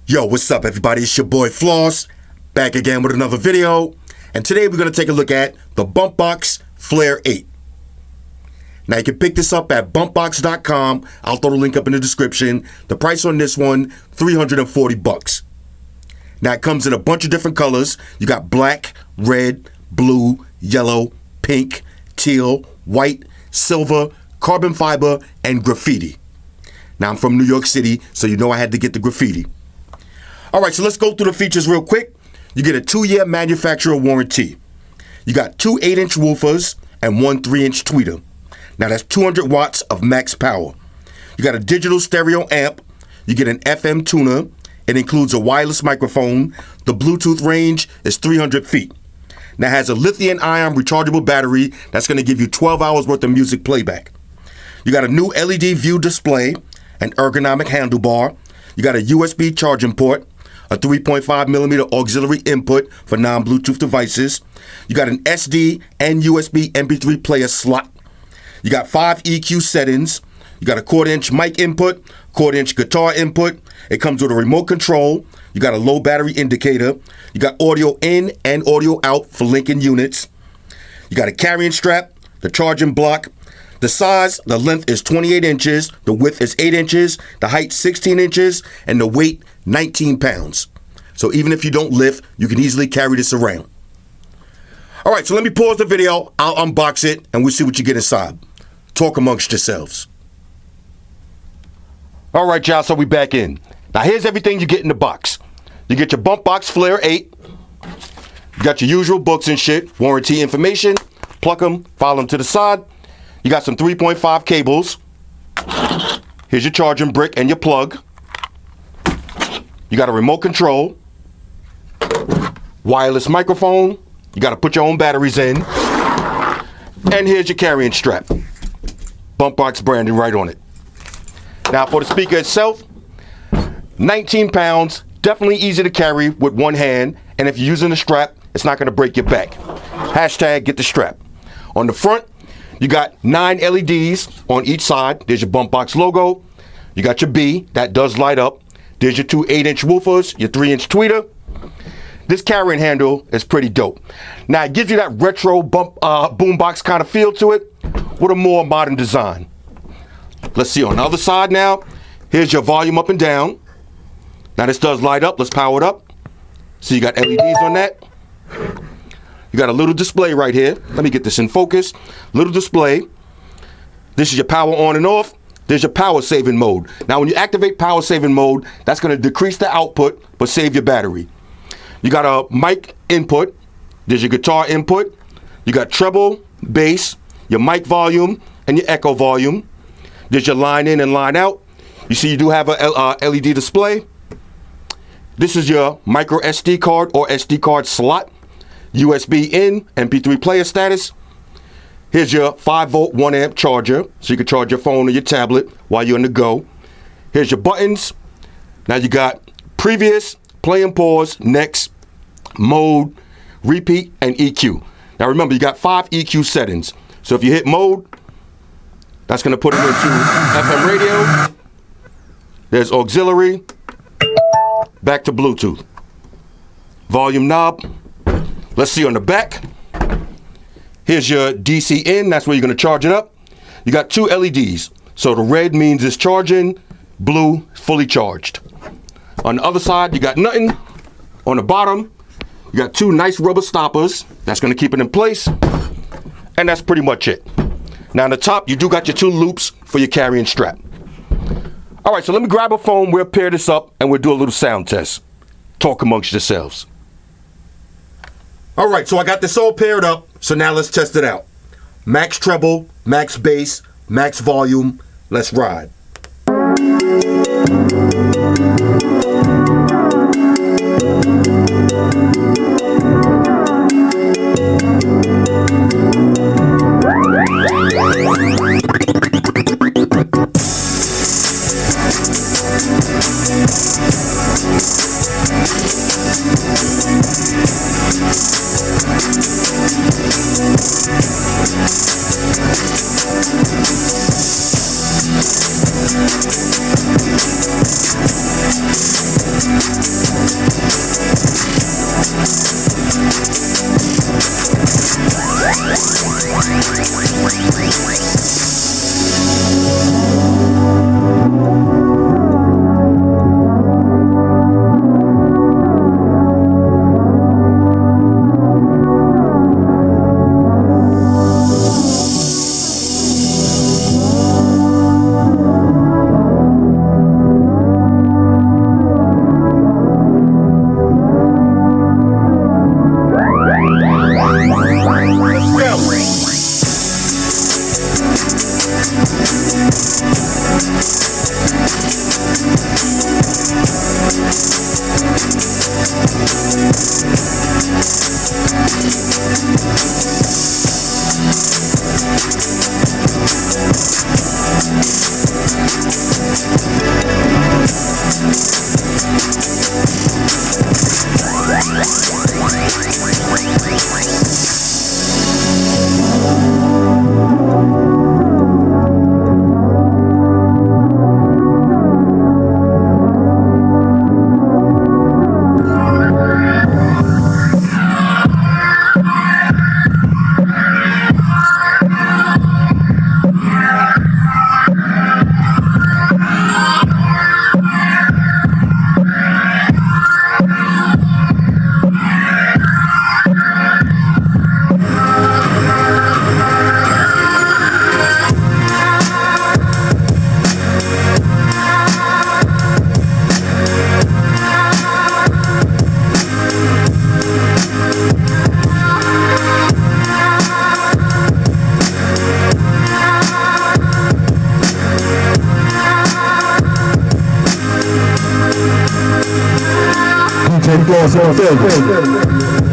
Yo, what's up everybody? It's your boy Floss, back again with another video. And today we're going to take a look at the Bumpboxx Flare8. Now you can pick this up at bumpboxx.com. I'll throw the link up in the description. The price on this one, $340. Now it comes in a bunch of different colors. You got black, red, blue, yellow, pink, teal, white, silver, carbon fiber, and graffiti. Now I'm from New York City, so you know I had to get the graffiti. Alright, so let's go through the features real quick. You get a 2-year manufacturer warranty. You got 2 8-inch woofers and 1 3-inch tweeter. Now that's 200 watts of max power. You got a digital stereo amp. You get an FM tuner. It includes a wireless microphone. The Bluetooth range is 300 feet. Now it has a lithium-ion rechargeable battery that's going to give you 12 hours worth of music playback. You got a new LED view display, an ergonomic handlebar. You got a USB charging port, a 3.5mm auxiliary input for non-Bluetooth devices. You got an SD and USB MP3 player slot. You got 5 EQ settings. You got a 1/4-inch mic input, 1/4-inch guitar input. It comes with a remote control. You got a low battery indicator. You got audio in and audio out for linking units. You got a carrying strap, the charging block. The size, the length is 28 inches, the width is 8 inches, the height 16 inches, and the weight 19 pounds. So even if you don't lift, you can easily carry this around. Alright, so let me pause the video, I'll unbox it, and we'll see what you get inside. Talk amongst yourselves. Alright y'all, so we back in. Now here's everything you get in the box. You get your Bumpboxx Flare8. You got your usual books and shit, warranty information. Plug them, file them to the side. You got some 3.5 cables. Here's your charging brick and your plug. You got a remote control. Wireless microphone. You got to put your own batteries in. And here's your carrying strap. Bumpboxx branding right on it. Now for the speaker itself, 19 pounds. Definitely easy to carry with one hand. And if you're using the strap, it's not going to break your back. Hashtag get the strap. On the front, you got 9 LEDs on each side. There's your Bumpboxx logo. You got your B, that does light up. There's your 2 8-inch woofers, your 3-inch tweeter. This carrying handle is pretty dope. Now it gives you that retro boombox kind of feel to it with a more modern design. Let's see on the other side now. Here's your volume up and down. Now this does light up. Let's power it up. So you got LEDs on that. You got a little display right here. Let me get this in focus. Little display. This is your power on and off. There's your power saving mode. Now when you activate power saving mode, that's going to decrease the output but save your battery. You got a mic input. There's your guitar input. You got treble, bass, your mic volume, and your echo volume. There's your line in and line out. You see you do have a LED display. This is your micro SD card or SD card slot. USB in, MP3 player status. Here's your 5-volt 1-amp charger, so you can charge your phone or your tablet while you're on the go. Here's your buttons. Now you got previous, play and pause, next, mode, repeat, and EQ. Now remember, you got 5 EQ settings. So if you hit mode, that's going to put it into FM radio. There's auxiliary, back to Bluetooth. Volume knob. Let's see on the back. Here's your DC in, that's where you're going to charge it up. You got 2 LEDs. So the red means it's charging, blue, fully charged. On the other side, you got nothing. On the bottom, you got 2 nice rubber stoppers. That's going to keep it in place. And that's pretty much it. Now on the top, you do got your 2 loops for your carrying strap. All right, so let me grab a phone, we'll pair this up, and we'll do a little sound test. Talk amongst yourselves. All right, so I got this all paired up, so now let's test it out. Max treble, max bass, max volume. Let's ride. and floors on building.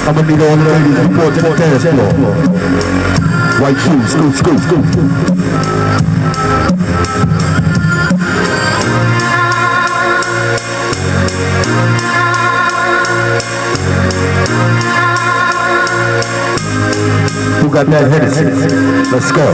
I'm gonna need all the ladies to report to the dance floor. White shoes, scoot, scoot, scoot. Who got that Hennessy? Let's go.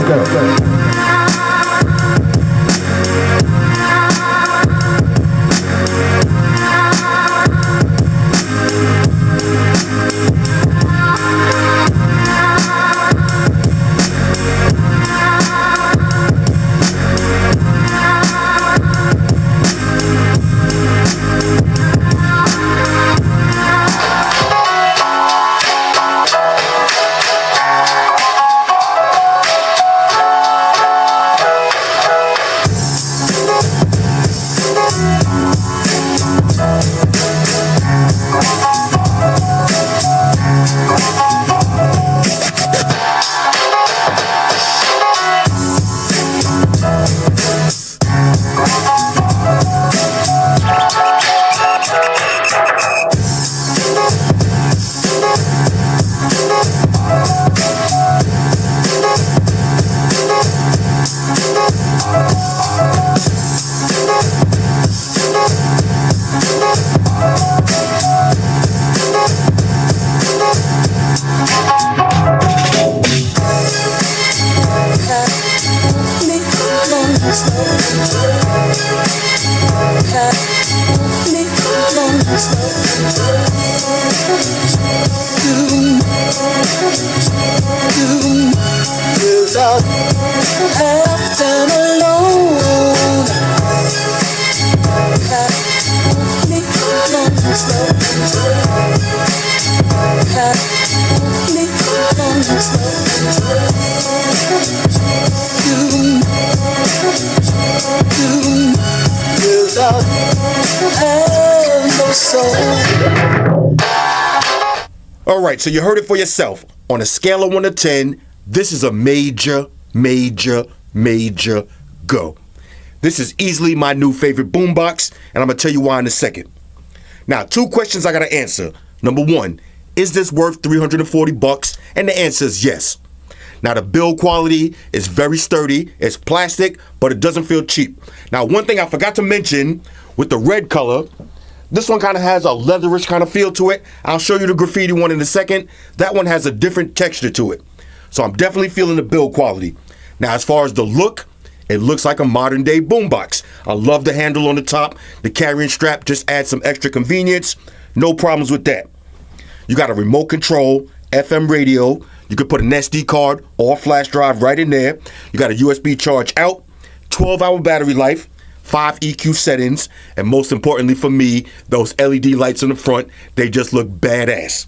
Alright, so you heard it for yourself. On a scale of 1 to 10, this is a major, major, major go. This is easily my new favorite boombox, and I'm going to tell you why in a second. Now, 2 questions I got to answer. Number 1, is this worth $340? And the answer is yes. Now, the build quality is very sturdy. It's plastic, but it doesn't feel cheap. Now, one thing I forgot to mention with the red color, this one kind of has a leatherish kind of feel to it. I'll show you the graffiti one in a second. That one has a different texture to it. So I'm definitely feeling the build quality. Now, as far as the look, it looks like a modern day boombox. I love the handle on the top. The carrying strap just adds some extra convenience. No problems with that. You got a remote control, FM radio. You could put an SD card or flash drive right in there. You got a USB charge out, 12-hour battery life, 5 EQ settings, and most importantly for me, those LED lights on the front, they just look badass.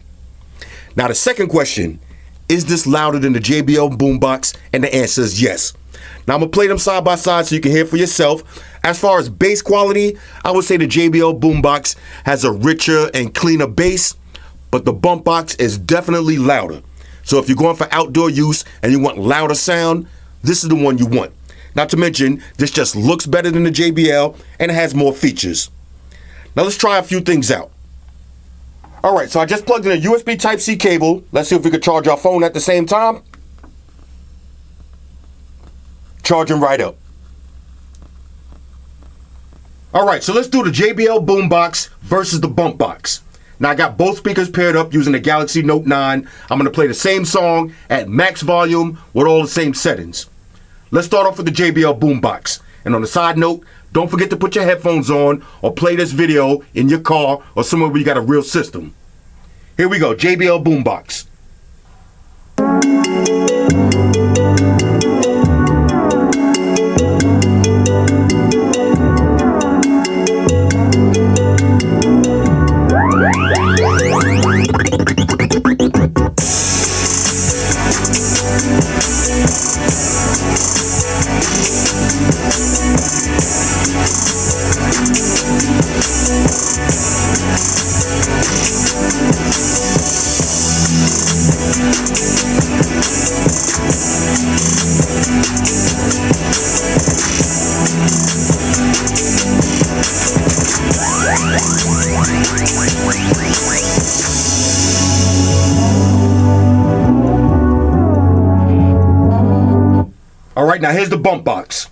Now the second question, is this louder than the Jbl Boom Box? And the answer is yes. Now I'm going to play them side by side so you can hear for yourself. As far as bass quality, I would say the Jbl Boom Box has a richer and cleaner bass, but the Bumpboxx is definitely louder. So if you're going for outdoor use and you want louder sound, this is the one you want. Not to mention, this just looks better than the JBL and it has more features. Now let's try a few things out. Alright, so I just plugged in a USB Type-C cable. Let's see if we can charge our phone at the same time. Charging right up. Alright, so let's do the Jbl Boom Box versus the Bumpboxx. Now I got both speakers paired up using the Galaxy Note 9. I'm going to play the same song at max volume with all the same settings. Let's start off with the Jbl Boom Box. And on the side note, don't forget to put your headphones on or play this video in your car or somewhere where you got a real system. Here we go, Jbl Boom Box. now here's the Bumpboxx.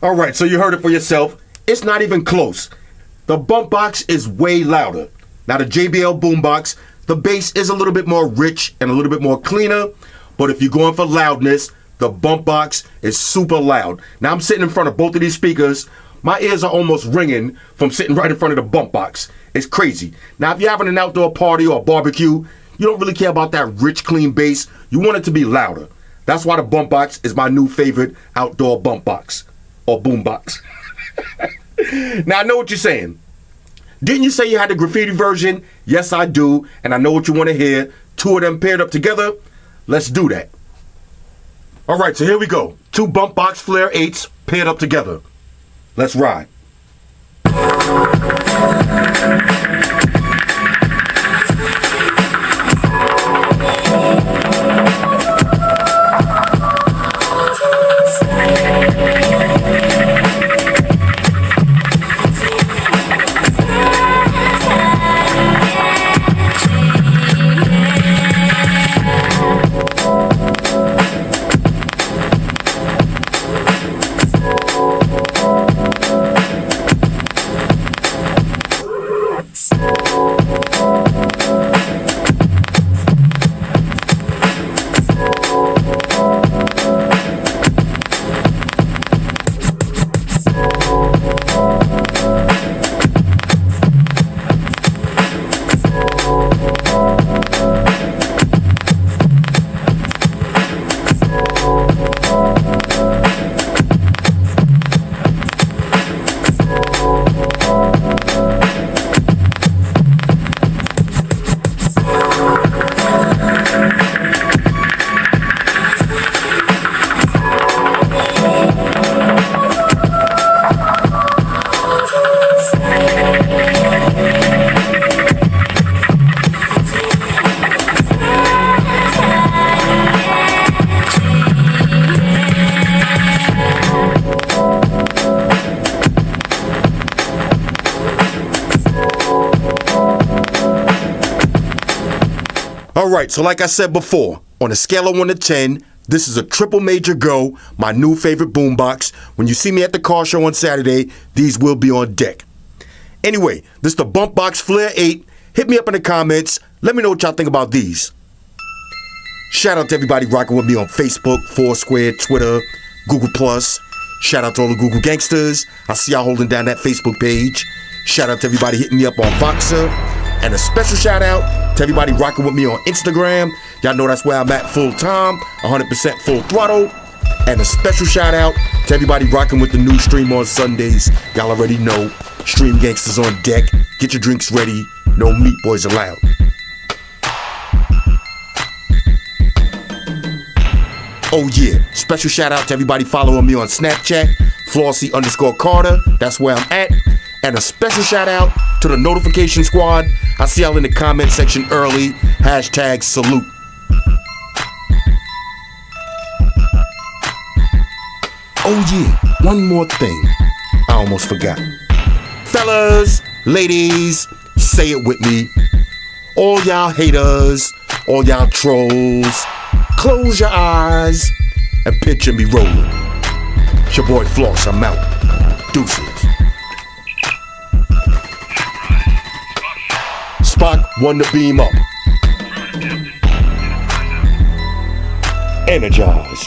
All right, so you heard it for yourself. It's not even close. The Bumpboxx is way louder. Now the Jbl Boom Box, the bass is a little bit more rich and a little bit more cleaner, but if you're going for loudness, the Bumpboxx is super loud. Now I'm sitting in front of both of these speakers. My ears are almost ringing from sitting right in front of the Bumpboxx. It's crazy. Now if you're having an outdoor party or a barbecue, you don't really care about that rich, clean bass. You want it to be louder. That's why the Bumpboxx is my new favorite outdoor Bumpboxx or boombox. Now I know what you're saying. Didn't you say you had the graffiti version? Yes, I do, and I know what you want to hear. Two of them paired up together. Let's do that. All right, so here we go. Two Bumpboxx Flare8s paired up together. Let's ride. All right, so like I said before, on a scale of 1 to 10, this is a triple major go, my new favorite boombox. When you see me at the car show on Saturday, these will be on deck. Anyway, this is the Bumpboxx Flare8. Hit me up in the comments. Let me know what y'all think about these. Shout out to everybody rocking with me on Facebook, Foursquare, Twitter, Google+. Shout out to all the Google gangsters. I see y'all holding down that Facebook page. Shout out to everybody hitting me up on Voxer. And a special shout out to everybody rocking with me on Instagram. Y'all know that's where I'm at full time, 100% full throttle. And a special shout out to everybody rocking with the new stream on Sundays. Y'all already know, Stream Gangsters on deck. Get your drinks ready. No meat boys allowed. Oh yeah, special shout out to everybody following me on Snapchat, Flossy_Carter. That's where I'm at. And a special shout out to the notification squad. I see y'all in the comment section early. Hashtag salute. Oh yeah, one more thing. I almost forgot. Fellas, ladies, say it with me. All y'all haters, all y'all trolls, close your eyes and picture me rolling. It's your boy Floss, I'm out. Deuces. Spock won the beam up. Energize.